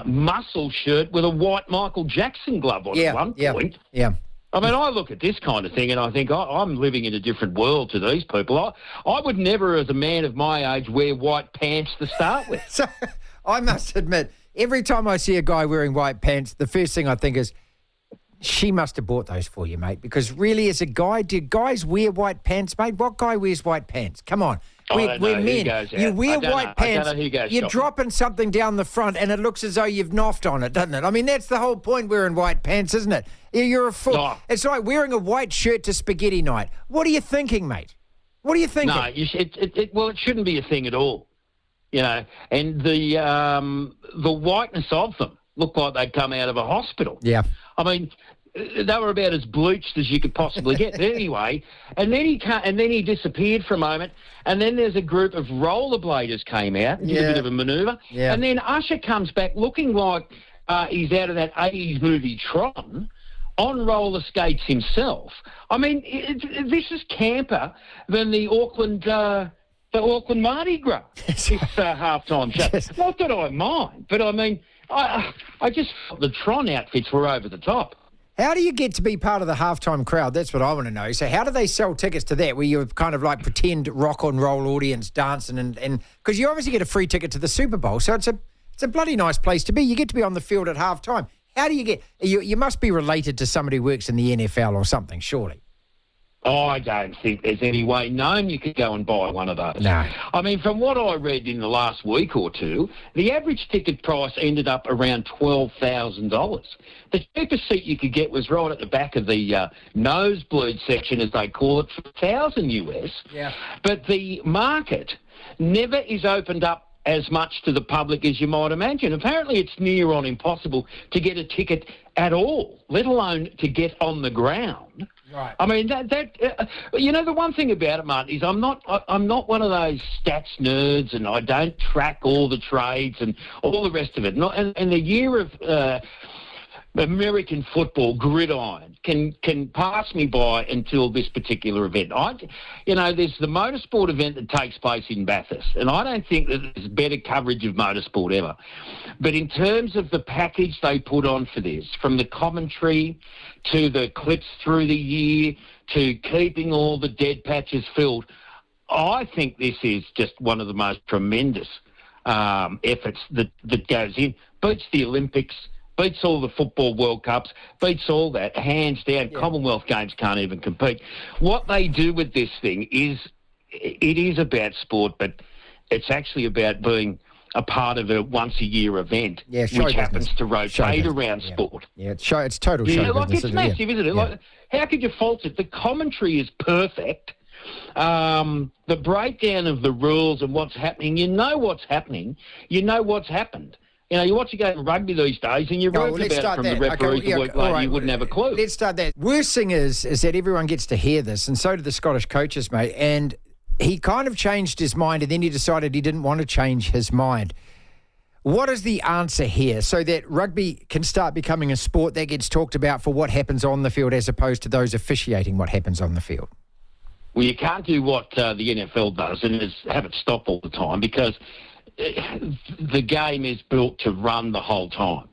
Speaker 9: muscle shirt with a white Michael Jackson glove on at one point.
Speaker 2: Yeah.
Speaker 9: I mean, I look at this kind of thing and I think I'm living in a different world to these people. I would never, as a man of my age, wear white pants to start with.
Speaker 2: So, I must admit, every time I see a guy wearing white pants, the first thing I think is, she must have bought those for you, mate. Because really, as a guy, do guys wear white pants, mate? What guy wears white pants? Come on. We're men. You wear white pants, you're dropping something down the front and it looks as though you've noffed on it, doesn't it? I mean, that's the whole point wearing white pants, isn't it? You're a fool. Oh. It's like wearing a white shirt to spaghetti night. What are you thinking, mate? What are you thinking?
Speaker 9: No, it shouldn't be a thing at all. And the whiteness of them looked like they'd come out of a hospital.
Speaker 2: Yeah.
Speaker 9: I mean, they were about as bleached as you could possibly get. Anyway, and then he disappeared for a moment, and then there's a group of rollerbladers came out and did a bit of a manoeuvre, and then Usher comes back looking like he's out of that 80s movie Tron, on roller skates himself. I mean, this is camper than the Auckland Mardi Gras. This halftime show.
Speaker 2: Yes.
Speaker 9: Not that I mind, but I mean, I just thought the Tron outfits were over the top.
Speaker 2: How do you get to be part of the halftime crowd? That's what I want to know. So how do they sell tickets to that, where you kind of like pretend rock and roll audience dancing and because you obviously get a free ticket to the Super Bowl, so it's a bloody nice place to be. You get to be on the field at halftime. How do you get? You must be related to somebody who works in the NFL or something, surely.
Speaker 9: I don't think there's any way known you could go and buy one of those.
Speaker 2: No.
Speaker 9: I mean, from what I read in the last week or two, the average ticket price ended up around $12,000. The cheapest seat you could get was right at the back of the nosebleed section, as they call it, for $1,000 US.
Speaker 2: Yeah.
Speaker 9: But the market never is opened up as much to the public as you might imagine. Apparently it's near on impossible to get a ticket at all, let alone to get on the ground.
Speaker 2: Right.
Speaker 9: I mean, the one thing about it, Martin, is I'm not one of those stats nerds, and I don't track all the trades and all the rest of it. And the year of American football gridiron can pass me by until this particular event. There's the motorsport event that takes place in Bathurst, and I don't think that there's better coverage of motorsport ever. But in terms of the package they put on for this, from the commentary to the clips through the year to keeping all the dead patches filled, I think this is just one of the most tremendous efforts that goes in. Beats the Olympics, beats all the football World Cups, beats all that, hands down. Yeah. Commonwealth Games can't even compete. What they do with this thing is about sport, but it's actually about being a part of a once-a-year event, which happens to rotate around sport.
Speaker 2: Yeah, it's total show business.
Speaker 9: It's massive, isn't it? Yeah. Like, how could you fault it? The commentary is perfect. The breakdown of the rules and what's happening, you know what's happening. You know what's happened. You watch a game of rugby these days and you're reading about it from the referees a week later, you wouldn't have a clue.
Speaker 2: Let's start that. Worst thing is that everyone gets to hear this, and so do the Scottish coaches, mate, and he kind of changed his mind, and then he decided he didn't want to change his mind. What is the answer here so that rugby can start becoming a sport that gets talked about for what happens on the field as opposed to those officiating what happens on the field?
Speaker 9: Well, you can't do what the NFL does and have it stop all the time, because the game is built to run the whole time.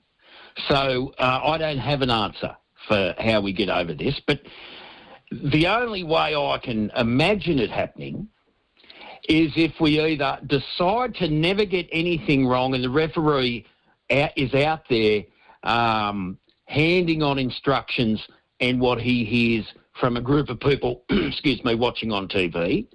Speaker 9: So I don't have an answer for how we get over this, but the only way I can imagine it happening is if we either decide to never get anything wrong and the referee is out there handing on instructions and what he hears from a group of people, watching on TV,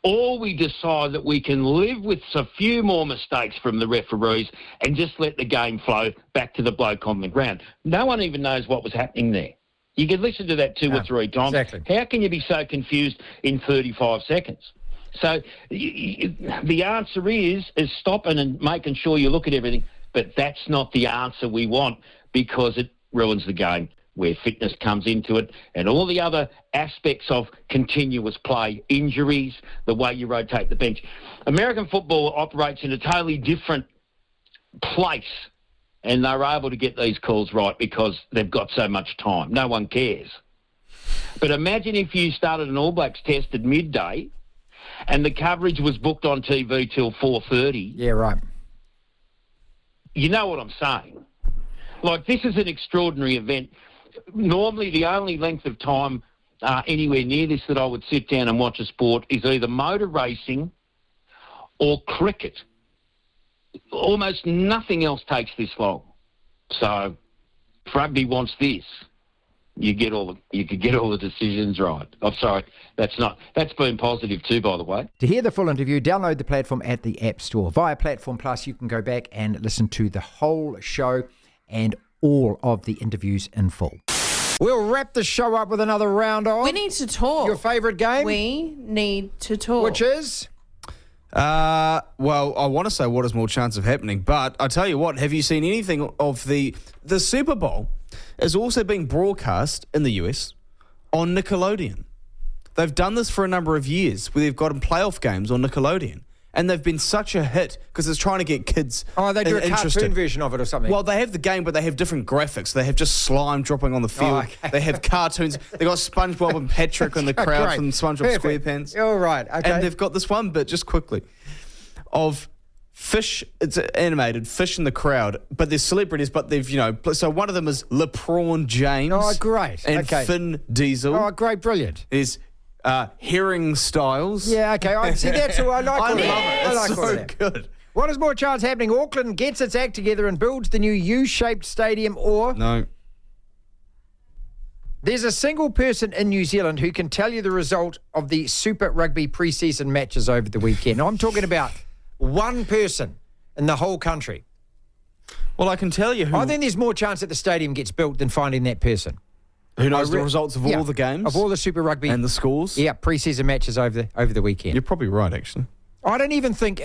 Speaker 9: or we decide that we can live with a few more mistakes from the referees and just let the game flow back to the bloke on the ground. No one even knows what was happening there. You could listen to that two or three times.
Speaker 2: Exactly.
Speaker 9: How can you be so confused in 35 seconds? So the answer is stopping and making sure you look at everything, but that's not the answer we want, because it ruins the game, where fitness comes into it and all the other aspects of continuous play, injuries, the way you rotate the bench. American football operates in a totally different place, and they're able to get these calls right because they've got so much time. No one cares. But imagine if you started an All Blacks test at midday and the coverage was booked on TV till 4:30.
Speaker 2: Yeah, right.
Speaker 9: You know what I'm saying? Like, this is an extraordinary event. Normally, the only length of time anywhere near this that I would sit down and watch a sport is either motor racing or cricket. Almost nothing else takes this long. So, if rugby wants this, you could get all the decisions right. I'm sorry, that's been positive too, by the way.
Speaker 2: To hear the full interview, download the platform at the App Store. Via Platform Plus, you can go back and listen to the whole show and all of the interviews in full. We'll wrap the show up with another round on.
Speaker 10: We need to talk.
Speaker 2: Your favourite game?
Speaker 10: We need to talk.
Speaker 2: Which is?
Speaker 5: Well, I want to say what is more chance of happening, but I tell you what, have you seen anything of the Super Bowl is also being broadcast in the US on Nickelodeon. They've done this for a number of years where they've gotten playoff games on Nickelodeon. And they've been such a hit because it's trying to get kids
Speaker 2: Oh, they do a
Speaker 5: interested.
Speaker 2: cartoon version of it or something?
Speaker 5: Well, they have the game, but they have different graphics. They have just slime dropping on the field.
Speaker 2: Oh, okay.
Speaker 5: They have cartoons. They've got SpongeBob and Patrick in the crowd
Speaker 2: Great.
Speaker 5: from SpongeBob
Speaker 2: Perfect.
Speaker 5: SquarePants.
Speaker 2: All right, okay.
Speaker 5: And they've got this one bit, just quickly, of fish, it's animated, fish in the crowd, but there's celebrities, but they've, so one of them is LeBron James.
Speaker 2: Oh, great.
Speaker 5: And
Speaker 2: Okay.
Speaker 5: Finn Diesel.
Speaker 2: Oh, great, brilliant.
Speaker 5: There's Herring Styles.
Speaker 2: Yeah, okay. I see. That's all I like.
Speaker 5: I
Speaker 2: all
Speaker 5: love
Speaker 2: of
Speaker 5: it.
Speaker 2: that. I
Speaker 5: It's
Speaker 2: like all of
Speaker 5: so
Speaker 2: that.
Speaker 5: good.
Speaker 2: What is more chance happening? Auckland gets its act together and builds the new U-shaped stadium, or
Speaker 5: No.
Speaker 2: there's a single person in New Zealand who can tell you the result of the Super Rugby pre-season matches over the weekend. I'm talking about one person in the whole country.
Speaker 5: Well, I can tell you who.
Speaker 2: I think there's more chance that the stadium gets built than finding that person.
Speaker 5: Who knows the results of
Speaker 2: Yeah,
Speaker 5: all the games?
Speaker 2: of all the Super Rugby
Speaker 5: and the scores?
Speaker 2: Yeah, pre-season matches over the weekend.
Speaker 5: You're probably right, actually.
Speaker 2: I don't even think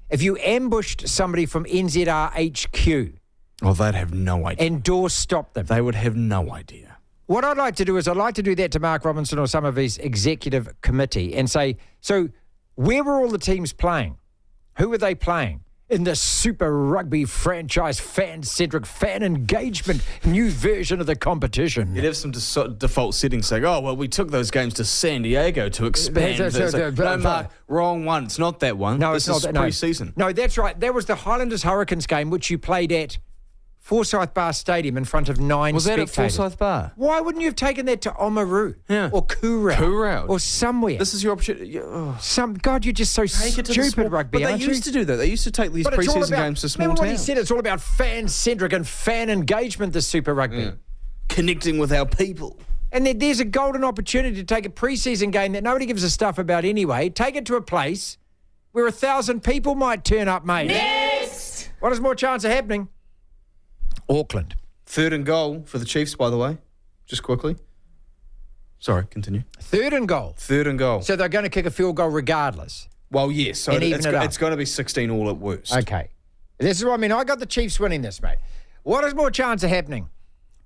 Speaker 2: if you ambushed somebody from NZR HQ
Speaker 5: Oh, they'd have no idea.
Speaker 2: and doors stopped them.
Speaker 5: They would have no idea.
Speaker 2: What I'd like to do is I'd like to do that to Mark Robinson or some of his executive committee and say, so where were all the teams playing? Who were they playing? In the Super Rugby franchise fan-centric fan engagement new version of the competition.
Speaker 5: You'd have some default settings saying, oh, well, we took those games to San Diego to expand this. No, Mark, wrong one. It's not that one.
Speaker 2: No,
Speaker 5: this
Speaker 2: it's
Speaker 5: is
Speaker 2: not that.
Speaker 5: pre-season.
Speaker 2: No, that's right. That was the Highlanders Hurricanes game, which you played at Forsyth Bar Stadium in front of 9
Speaker 5: Was that at
Speaker 2: spectators.
Speaker 5: Forsyth Bar?
Speaker 2: Why wouldn't you have taken that to Oamaru or Koorau or somewhere?
Speaker 5: This is your opportunity.
Speaker 2: God, you're just so stupid, rugby,
Speaker 5: But they
Speaker 2: aren't
Speaker 5: used to do that. They used to take these
Speaker 2: But it's all
Speaker 5: pre-season
Speaker 2: about-
Speaker 5: games to small
Speaker 2: remember
Speaker 5: towns.
Speaker 2: what he said? It's all about fan-centric and fan engagement, the Super Rugby.
Speaker 5: Connecting with our people.
Speaker 2: And there's a golden opportunity to take a pre-season game that nobody gives a stuff about anyway, take it to a place where 1,000 people might turn up, mate.
Speaker 10: Next!
Speaker 2: What is more chance of happening? Auckland.
Speaker 5: 3rd and goal for the Chiefs, by the way. Just quickly. Sorry, continue.
Speaker 2: 3rd and goal.
Speaker 5: 3rd and goal.
Speaker 2: So they're going to kick a field goal regardless.
Speaker 5: Well, yes. So
Speaker 2: And even it up.
Speaker 5: it's going to be 16 all at worst.
Speaker 2: Okay. This is what I mean. I got the Chiefs winning this, mate. What is more chance of happening?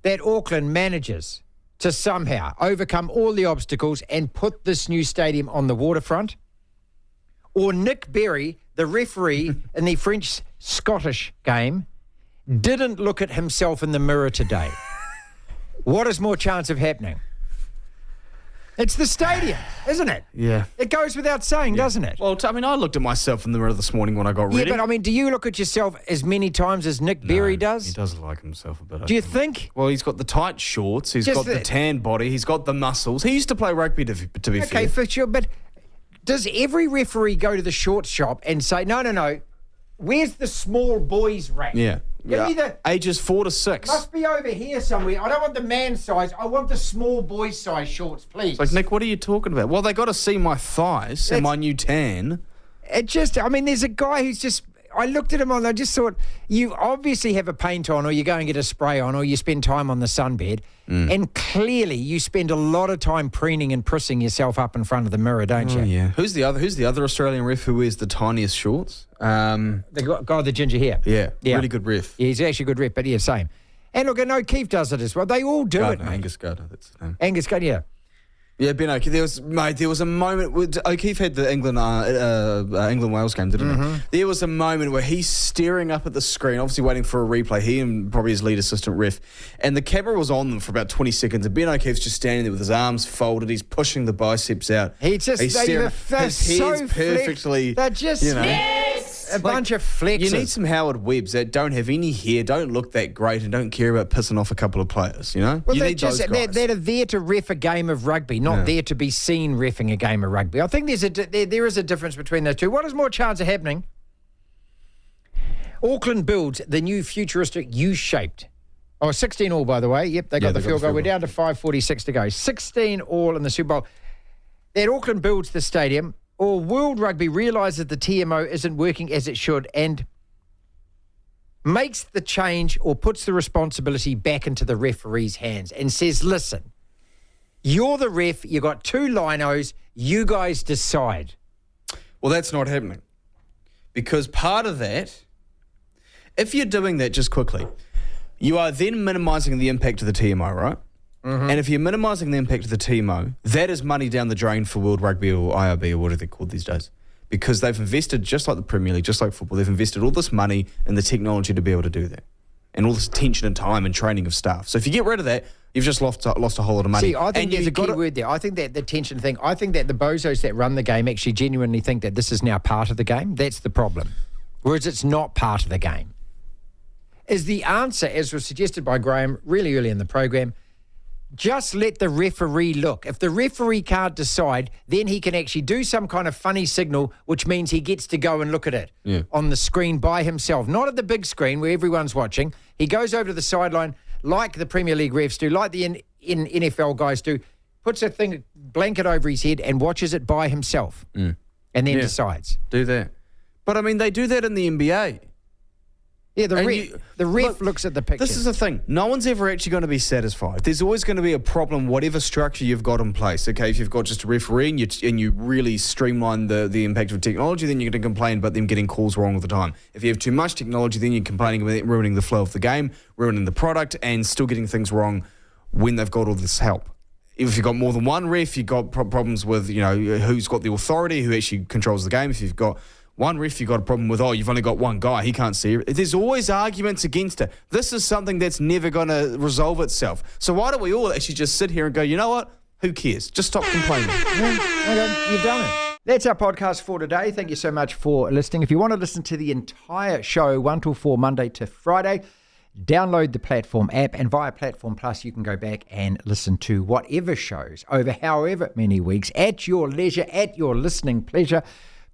Speaker 2: That Auckland manages to somehow overcome all the obstacles and put this new stadium on the waterfront? Or Nick Berry, the referee in the French-Scottish game, didn't look at himself in the mirror today? What is more chance of happening? It's the stadium, isn't it?
Speaker 5: Yeah.
Speaker 2: It goes without saying, doesn't it?
Speaker 5: Well, I looked at myself in the mirror this morning when I got ready.
Speaker 2: Yeah, but I mean, do you look at yourself as many times as Nick Berry does?
Speaker 5: He does like himself a bit.
Speaker 2: Do you think?
Speaker 5: Well, he's got the tight shorts. He's
Speaker 2: Just
Speaker 5: got the tan body. He's got the muscles. He used to play rugby, to be fair.
Speaker 2: Okay, for sure. But does every referee go to the short shop and say, no, where's the small boys rack?
Speaker 5: Yeah.
Speaker 2: Give me the-
Speaker 5: Ages 4 to 6.
Speaker 2: Must be over here somewhere. I don't want the man size. I want the small boy size shorts, please.
Speaker 5: It's like, Nick, what are you talking about? Well, they got to see my thighs and my new tan.
Speaker 2: There's a guy who's just, I looked at him and I just thought, you obviously have a paint on, or you go and get a spray on, or you spend time on the sunbed. And clearly you spend a lot of time preening and prissing yourself up in front of the mirror, don't you?
Speaker 5: Yeah. Who's the other Australian ref who wears the tiniest shorts?
Speaker 2: The guy with the ginger hair.
Speaker 5: Yeah. Really good ref.
Speaker 2: Yeah, he's actually a good rep, but yeah, same. And look, I know Keith does it as well. They all do
Speaker 5: Gardner,
Speaker 2: it, mate.
Speaker 5: Angus Gardner, that's his name.
Speaker 2: Angus Gardner, yeah.
Speaker 5: Yeah, Ben O'Keefe. There was a moment where O'Keefe had the England Wales game, didn't he? There was a moment where he's staring up at the screen, obviously waiting for a replay. He and probably his lead assistant ref, and the camera was on them for about 20 seconds. And Ben O'Keefe's just standing there with his arms folded. He's pushing the biceps out.
Speaker 2: He's
Speaker 5: staring.
Speaker 2: they're
Speaker 5: His
Speaker 2: so
Speaker 5: head's perfectly.
Speaker 2: They're just a bunch of flexes.
Speaker 5: You need some Howard Webbs that don't have any hair, don't look that great, and don't care about pissing off a couple of players. You know,
Speaker 2: Well,
Speaker 5: you need those guys.
Speaker 2: they're there to ref a game of rugby, not there to be seen reffing a game of rugby. I think there is a difference between those two. What is more chance of happening? Auckland builds the new futuristic U-shaped. 16 all, by the way. Yep, they got the field goal. We're down to 5:46 to go. 16 all in the Super Bowl. That Auckland builds the stadium, or World Rugby realises the TMO isn't working as it should and makes the change or puts the responsibility back into the referee's hands and says, listen, you're the ref, you got 2 linos, you guys decide.
Speaker 5: Well, that's not happening. Because part of that, if you're doing that just quickly, you are then minimising the impact of the TMO, right? And if you're minimising the impact of the TMO, that is money down the drain for World Rugby or IRB or whatever they're called these days. Because they've invested, just like the Premier League, just like football, they've invested all this money in the technology to be able to do that. And all this attention and time and training of staff. So if you get rid of that, you've just lost a whole lot of money.
Speaker 2: See, I think there's a key word there. I think that the tension thing, I think that the bozos that run the game actually genuinely think that this is now part of the game. That's the problem. whereas it's not part of the game? Is the answer, as was suggested by Graham really early in the program, just let the referee look. If the referee can't decide, then he can actually do some kind of funny signal, which means he gets to go and look at it on the screen by himself, not at the big screen where everyone's watching. He goes over to the sideline like the Premier League refs do, like the in NFL guys do, puts a blanket over his head and watches it by himself and then decides.
Speaker 11: Do that. But, I mean, they do that in the NBA.
Speaker 2: Yeah, the ref looks at the picture.
Speaker 5: This is the thing. No one's ever actually going to be satisfied. There's always going to be a problem, whatever structure you've got in place. Okay, if you've got just a referee and you really streamline the impact of technology, then you're going to complain about them getting calls wrong all the time. If you have too much technology, then you're complaining about it ruining the flow of the game, ruining the product, and still getting things wrong when they've got all this help. If you've got more than one ref, you've got problems with, who's got the authority, who actually controls the game. If you've got one ref, you've got a problem with, you've only got one guy, he can't see it. There's always arguments against it. This is something that's never going to resolve itself. So why don't we all actually just sit here and go, you know what? Who cares? Just stop complaining.
Speaker 2: Okay, you've done it. That's our podcast for today. Thank you so much for listening. If you want to listen to the entire show, 1 till 4, Monday to Friday, download the Platform app, and via Platform Plus, you can go back and listen to whatever shows over however many weeks at your leisure, at your listening pleasure.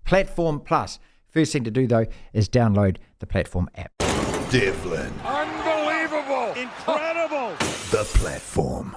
Speaker 2: Platform Plus. First thing to do, though, is download the Platform app.
Speaker 1: Devlin.
Speaker 6: Unbelievable. Incredible.
Speaker 1: The Platform.